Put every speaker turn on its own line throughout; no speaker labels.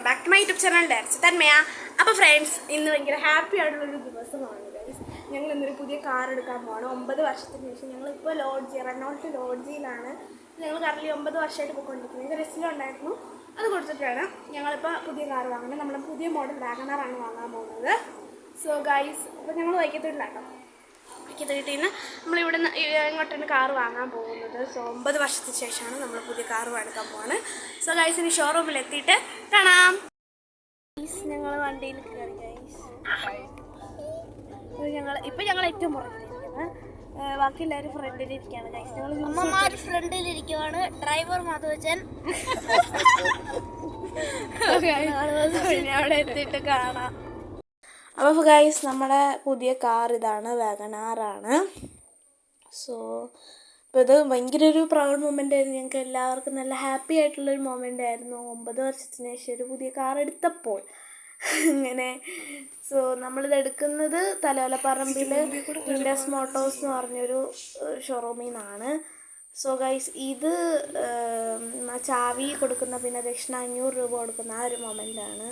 Welcome back to my YouTube channel direct Thanmaya. അപ്പോൾ friends, ഇന്ന് ഭയങ്കര ഹാപ്പി ആയിട്ടുള്ളൊരു ദിവസമാണ് ഗൈസ്. ഞങ്ങൾ ഇന്നൊരു പുതിയ കാർ എടുക്കാൻ പോവാണ്. 9 വർഷത്തിന് ശേഷം ഞങ്ങളിപ്പോൾ റെനോൾട്ട് ലോഡ്ജിയിലാണ് ഞങ്ങൾ കറലി 9 വർഷമായിട്ട് പോയിക്കൊണ്ടിരിക്കുന്നത്. ഇത് രജിസ്റ്ററിലുണ്ടായിരുന്നു, അത് കൊടുത്തിട്ടാണ് ഞങ്ങളിപ്പോൾ പുതിയ കാർ വാങ്ങുന്നത്. നമ്മൾ പുതിയ മോഡൽ വാഗണറാണ് വാങ്ങാൻ പോകുന്നത്. സോ ഗൈസ്, അപ്പോൾ ഞങ്ങൾ വൈക്കത്തോട്ടിലാട്ടോ. വൈക്കത്തോട്ടിൽ നിന്ന് നമ്മളിവിടെ നിന്ന് ഇങ്ങോട്ടാണ് കാർ വാങ്ങാൻ പോകുന്നത്. സോ 9 വർഷത്തിന് ശേഷമാണ് നമ്മൾ പുതിയ കാർ എടുക്കാൻ പോവാണ്. സോ ഗൈസ്, ഇനി ഷോറൂമിൽ എത്തിയിട്ട് കാണാം. ഞങ്ങൾ വണ്ടിയിൽ കയറി ഗൈസ്. ഞങ്ങൾ ഏറ്റവും പുറകിലിരിക്കുന്നത്, ബാക്കി എല്ലാവരും ഫ്രണ്ടിലിരിക്കുകയാണ് ഗൈസ്.
അമ്മമാർ ഫ്രണ്ടിലിരിക്കുവാണ്, ഡ്രൈവർ മാധവച്ചൻ.
അവിടെ എത്തിയിട്ട് കാണാം. അപ്പോൾ ഗൈസ്, നമ്മുടെ പുതിയ കാർ ഇതാണ്, വാഗണാറാണ്. സോ അപ്പോൾ ഇത് ഭയങ്കര ഒരു പ്രൗഡ് മൊമെൻ്റ് ആയിരുന്നു. ഞങ്ങൾക്ക് എല്ലാവർക്കും നല്ല ഹാപ്പി ആയിട്ടുള്ളൊരു മൊമെൻ്റ് ആയിരുന്നു 9 വർഷത്തിന് ശേഷം ഒരു പുതിയ കാർ എടുത്തപ്പോൾ ഇങ്ങനെ. സോ നമ്മളിത് എടുക്കുന്നത് തലയോലപ്പറമ്പിൽ ഇൻഡസ് മോട്ടോഴ്സ് എന്ന് പറഞ്ഞൊരു ഷോറൂമിൽ നിന്നാണ്. സോ ഗൈസ്, ഇത് ചാവി കൊടുക്കുന്ന, പിന്നെ ദക്ഷിണ 500 രൂപ കൊടുക്കുന്ന ആ ഒരു മൊമെൻ്റാണ്.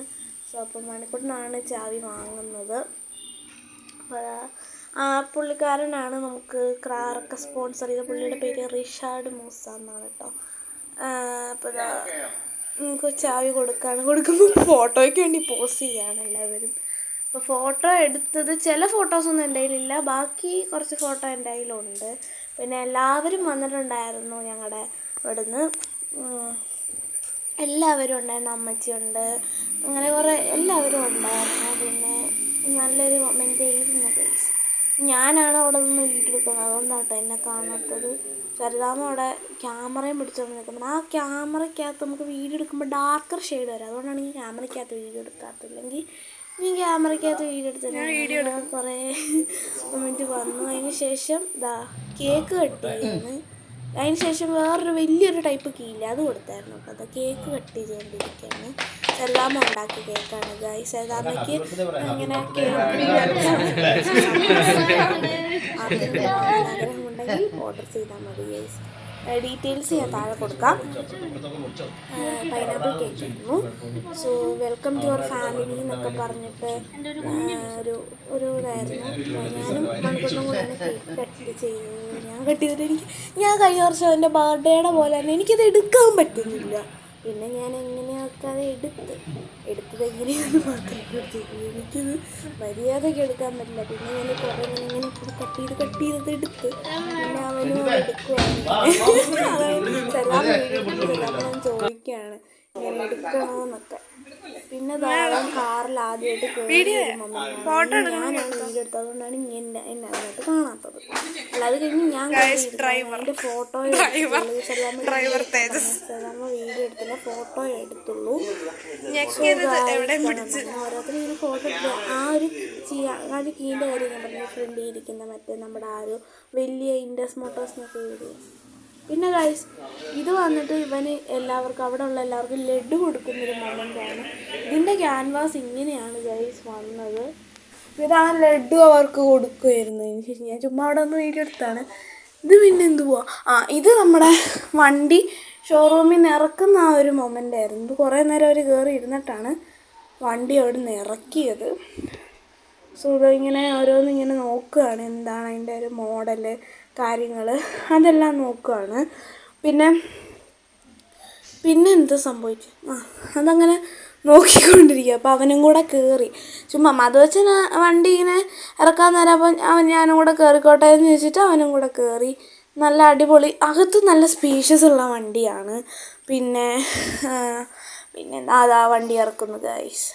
സോ അപ്പം മണിക്കൂറിനാണ് ചാവി വാങ്ങുന്നത്. അപ്പോൾ ആ പുള്ളിക്കാരനാണ് നമുക്ക് കാറൊക്കെ സ്പോൺസർ ചെയ്ത. പുള്ളിയുടെ പേര് റിഷാർഡ് മൂസ എന്നാണ് കേട്ടോ. അപ്പോൾ നമുക്ക് ചാവി കൊടുക്കുമ്പോൾ ഫോട്ടോയ്ക്ക് വേണ്ടി പോസ്റ്റ് ചെയ്യുകയാണ് എല്ലാവരും. അപ്പോൾ ഫോട്ടോ എടുത്തത് ചില ഫോട്ടോസൊന്നും എൻ്റെ കയ്യിലില്ല, ബാക്കി കുറച്ച് ഫോട്ടോ എൻ്റെ കയ്യിലുണ്ട്. പിന്നെ എല്ലാവരും വന്നിട്ടുണ്ടായിരുന്നു ഞങ്ങളുടെ ഇവിടുന്ന്, എല്ലാവരും ഉണ്ടായിരുന്നു. അമ്മച്ചിയുണ്ട്, അങ്ങനെ കുറേ എല്ലാവരും ഉണ്ടായിരുന്നു. പിന്നെ നല്ലൊരു മൊമെൻ്റ് ആയിരുന്നു ഗൈസ്. ഞാനാണ് അവിടെ നിന്ന് വീഡിയോ എടുക്കുന്നത്, അതുകൊണ്ടാണ് കേട്ടോ എന്നെ കാണാത്തത്. സരിതാമ്മ അവിടെ ക്യാമറയും പിടിച്ചുകൊണ്ട് നിൽക്കുന്നത്. ആ ക്യാമറയ്ക്കകത്ത് നമുക്ക് വീഡിയോ എടുക്കുമ്പോൾ ഡാർക്കർ ഷെയ്ഡ് വരും, അതുകൊണ്ടാണ് ഈ ക്യാമറയ്ക്കകത്ത് വീഡിയോ എടുക്കാത്തില്ലെങ്കിൽ നീ ക്യാമറയ്ക്കകത്ത് വീഡിയോ എടുത്തത്. കുറേ മൊമെൻറ്റ് വന്നു. അതിന് ശേഷം കേക്ക് കട്ട് ചെയ്യുന്നു. അതിന് ശേഷം വേറൊരു വലിയൊരു ടൈപ്പ് കീയില്ല, അത് കൊടുത്തായിരുന്നു. അപ്പോൾ അത് കേക്ക് കട്ട് ചെയ്തുകൊണ്ടിരിക്കുകയാണ്. സരിതാമ്മ ഉണ്ടാക്കിയ കേക്കാണ് ഗൈസ്. സരിതാമ്മയ്ക്ക് ഇങ്ങനെ കേക്ക് ആഗ്രഹമുണ്ടെങ്കിൽ ഓർഡർ ചെയ്താൽ മതി ഗൈസ്. ഡീറ്റെയിൽസ് ഞാൻ താഴെ കൊടുക്കാം. പൈനാപ്പിൾ കേക്ക് ആയിരുന്നു. So welcome to our family എന്നൊക്കെ പറഞ്ഞിട്ട് ഒരു ഇതായിരുന്നു. ഞാനും മണിക്കൂറിനും കൂടെയാണ് കേക്ക് കട്ട് ചെയ്തത്. ഞാൻ കട്ട് ചെയ്തിട്ട് ഞാൻ കഴിഞ്ഞ വർഷം എൻ്റെ ബർത്ത്ഡേയുടെ പോലെ തന്നെ എനിക്കത് എടുക്കാൻ പറ്റുന്നില്ല. പിന്നെ ഞാൻ എങ്ങനെയൊക്കെ അത് എടുത്തത് എങ്ങനെയാണെന്ന് മാത്രം എനിക്കത് മര്യാദയ്ക്ക് എടുക്കാൻ പറ്റില്ല. പിന്നെ ഞാൻ കുറേ ഇങ്ങനെ കട്ട് ചെയ്തത് എടുത്ത് പിന്നെ അവനും എടുക്കുവാണ്. ചെല്ലാം ചോദിക്കുകയാണ് ഇങ്ങനെ എടുക്കണമെന്നൊക്കെ. പിന്നെ ധാരാളം കാറിൽ ആദ്യമായിട്ട് ഞാനാണ് വീഡിയോ എടുത്തത്, അതുകൊണ്ടാണ് എന്നെ അതിനകത്ത് കാണാത്തത്. അല്ലാതെ കഴിഞ്ഞ് ഞാൻ എൻ്റെ ഫോട്ടോ വീഡിയോ എടുത്തില്ല, ഫോട്ടോ എടുത്തുള്ളൂ. ഓരോരുത്തരും ഇങ്ങനെ ഫോട്ടോ എടുത്ത് ആ ഒരു കീൻ്റെ കാര്യം ഞാൻ പറഞ്ഞു, ഫ്രണ്ടിൽ ഇരിക്കുന്ന മറ്റേ നമ്മുടെ ആ ഒരു വലിയ ഇൻഡസ് മോട്ടോഴ്സിനൊക്കെ വീഡിയോ. പിന്നെ ഗൈസ്, ഇത് വന്നിട്ട് ഇവന് എല്ലാവർക്കും അവിടെ ഉള്ള എല്ലാവർക്കും ലഡ്ഡു കൊടുക്കുന്നൊരു മൊമെൻ്റാണ്. ഇതിൻ്റെ ക്യാൻവാസ് ഇങ്ങനെയാണ് ഗൈസ് വന്നത്. ഇത് ആ ലഡ്ഡു അവർക്ക് കൊടുക്കുമായിരുന്നു. എനിക്ക് ഞാൻ ചുമ്മാ അവിടെ ഒന്ന് വീഡിയോ എടുത്താണ്. ഇത് പിന്നെ എന്തുവാ, ഇത് നമ്മുടെ വണ്ടി ഷോറൂമിൽ നിന്ന് ഇറക്കുന്ന ആ ഒരു മൊമെൻ്റായിരുന്നു. ഇത് കുറേ നേരം അവർ കയറി ഇരുന്നിട്ടാണ് വണ്ടി അവിടെ നിന്ന് ഇറക്കിയത്. സോ ഇതിങ്ങനെ ഓരോന്നിങ്ങനെ നോക്കുകയാണ്, എന്താണ് അതിൻ്റെ ഒരു മോഡല് കാര്യങ്ങൾ അതെല്ലാം നോക്കുകയാണ്. പിന്നെ എന്ത് സംഭവിച്ചു, അതങ്ങനെ നോക്കിക്കൊണ്ടിരിക്കുക. അപ്പോൾ അവനും കൂടെ കയറി. ചുമ്മാ മധുവച്ചൻ വണ്ടി ഇങ്ങനെ ഇറക്കാൻ നേരം അപ്പം ഞാനും കൂടെ കയറിക്കോട്ടെ എന്ന് ചോദിച്ചിട്ട് അവനും കൂടെ കയറി. നല്ല അടിപൊളി, അകത്ത് നല്ല സ്പേഷ്യസ് ഉള്ള വണ്ടിയാണ്. പിന്നെ അതാ വണ്ടി ഇറക്കുന്നു ഗൈസ്.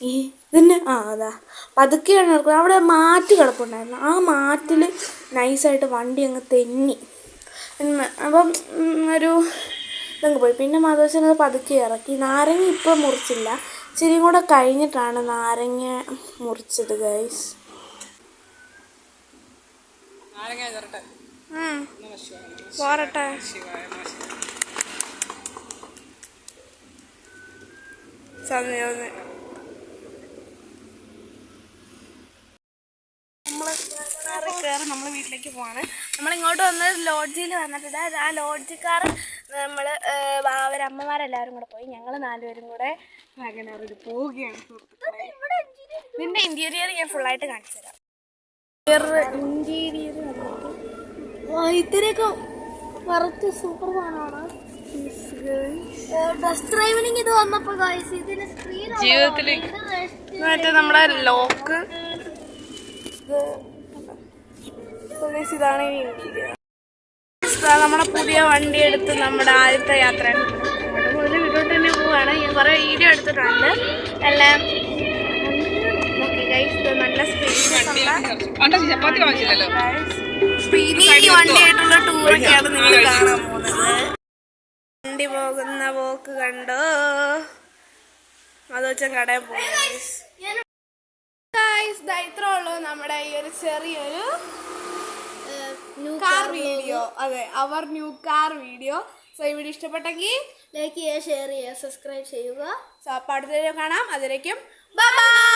ഇതിന് അതാ പതുക്കെയാണ് ഇറക്കുന്നത്. അവിടെ മാറ്റ് കിടപ്പുണ്ടായിരുന്നു, ആ മാറ്റിൽ നൈസായിട്ട് വണ്ടി അങ്ങ് തെന്നി. അപ്പം ഒരു ഇതങ്ങ് പോയി. പിന്നെ മാധവച്ചനത് പതുക്കെ ഇറക്കി. നാരങ്ങ ഇപ്പം മുറിച്ചില്ല, ഇച്ചിരി കൂടെ കഴിഞ്ഞിട്ടാണ് നാരങ്ങ മുറിച്ചത് ഗൈസ്. പോരട്ടെ. നമ്മൾ വീട്ടിലേക്ക് പോവാണ്. നമ്മളിങ്ങോട്ട് വന്നത് ലോഡ്ജിൽ വന്നിട്ടുണ്ട്. ആ ലോഡ്ജിക്കാർ നമ്മൾ അവരമ്മമാരെല്ലാവരും കൂടെ പോയി. ഞങ്ങൾ 4 പേരും കൂടെ വാഗണാറിൽ പോവുകയാണ് സുഹൃത്തുക്കളെ. ഇതിൻ്റെ ഇൻറ്റീരിയർ ഞാൻ ഫുള്ളായിട്ട് കാണിച്ചു തരാം. ഇൻറ്റീരിയർ ഇത്തിരിയൊക്കെ വറുത്ത് സൂപ്പർ സാധനമാണ്.
ടെസ്റ്റ് ഡ്രൈവിനിങ് ഇത് വന്നപ്പോ ഇതിന്റെ സ്ക്രീൻ
ജീവിതത്തിൽ മറ്റേ നമ്മുടെ ലോക്ക് ഇതാണ് ഈ ഇൻറ്റീരിയർ. നമ്മുടെ പുതിയ വണ്ടി എടുത്ത് നമ്മുടെ ആദ്യത്തെ യാത്ര അങ്ങോട്ട് കൂടുതൽ വീട്ടിലോട്ട് തന്നെ പോവുകയാണ്. ഞാൻ കുറേ വീഡിയോ എടുത്തിട്ടുണ്ട് എല്ലാം നോക്കി ഗൈസ്. നല്ല സ്പേസ് വണ്ടിയായിട്ടുള്ള ടൂറൊക്കെയാണ് നിങ്ങൾ കാണാൻ പോകുന്നത്. വണ്ടി പോകുന്ന പോക്ക് കണ്ടോ. അത് വെച്ചാൽ കടയിൽ പോകും. ഇത്രേ ഉള്ളൂ നമ്മുടെ ഈ ഒരു ചെറിയൊരു കാർ വീഡിയോ. അതെ, our new car video. So ഈ വീഡിയോ ഇഷ്ടപ്പെട്ടെങ്കിൽ
ലൈക്ക് ചെയ്യുക, ഷെയർ ചെയ്യുക, സബ്സ്ക്രൈബ് ചെയ്യുക.
സോ അപ്പോൾ അടുത്ത വീഡിയോ കാണാം. അതിലേക്കും ബൈ ബൈ.